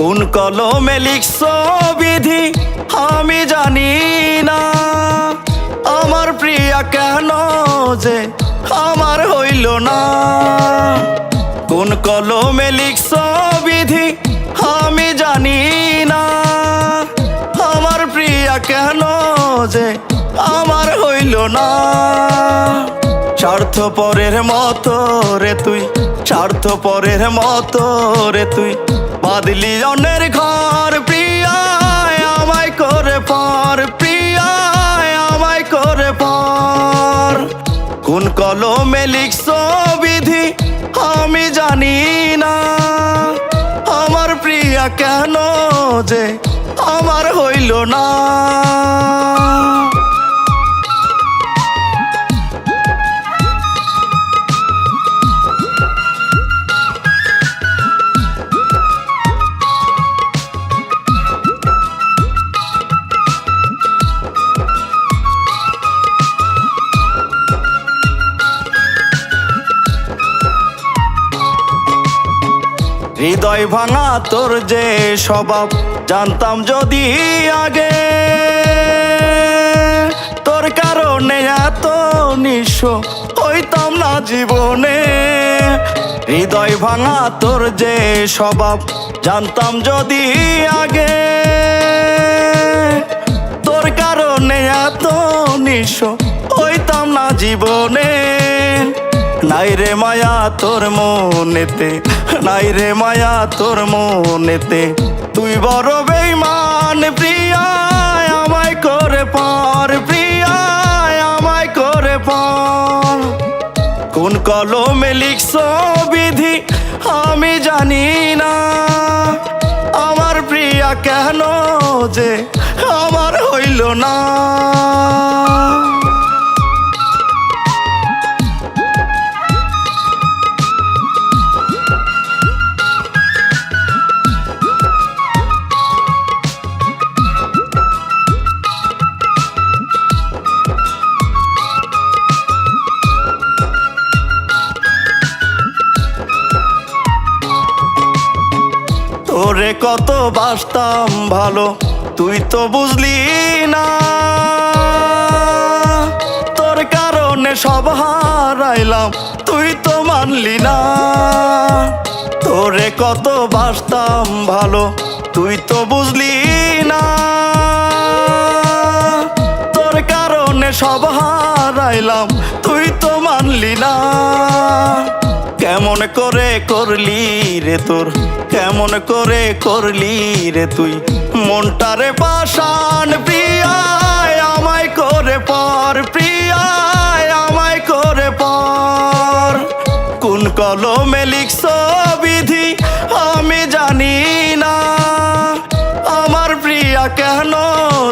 কোন কলমে লিখছো বিধি আমি জানি না, আমার প্রিয়া কেন যে আমার হইল না। কোন কলমে লিখছো বিধি আমি জানি না, আমার প্রিয়া কেন যে আমার হইল না। স্বার্থপরের মতো রে তুই, স্বার্থপরের মতো রে তুই, বাঁধলি অন্যের ঘর। প্রিয়ায় আমায় করে পর, প্রিয়ায় আমায় করে পর। কোন কলমে লিখছো বিধি আমি জানি না, আমার প্রিয়া কেন যে আমার হইল না। হৃদয় ভাঙা তোর যে স্বভাব জানতাম যদি আগে, তোর কারণে এত নিঃস্ব হইতাম না জীবনে। হৃদয় ভাঙা তোর যে স্বভাব জানতাম যদি আগে, তোর কারণে এত নিঃস্ব হইতাম না জীবনে। নাই রে মায়া তোর মনেতে, নাই রে মায়া তোর মনেতে, তুই বড় বেঈমান। প্রিয়ায় আমায় করে পর, প্রিয়ায় আমায় করে পর। কোন কলমে লিখছো বিধি আমি জানি না, আমার প্রিয়া কেন যে আমার হইল না। তোরে কত বাসতাম ভালো তুই তো বুঝলি না, তোর কারণে সব হারাইলাম তুই তো মানলি না। তোরে কত বাসতাম ভালো তুই তো বুঝলি না, তোর কারণে সব হারাইলাম তুই তো মানলি না। কেমন করে করলি রে তোর, কেমন করে করলি রে তুই মনটারে পাষাণ। প্রিয়ায় আমায় করে পর, প্রিয়ায় আমায় করে পর। কোন কলমে লিখছো বিধি আমি জানি না, আমার প্রিয়া কেন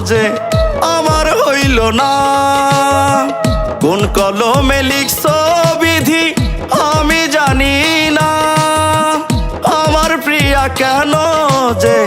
যে আমার হইল না। কোন কলমে লিখছো বিধি আমি জানি না, আমার প্রিয়া কেন যে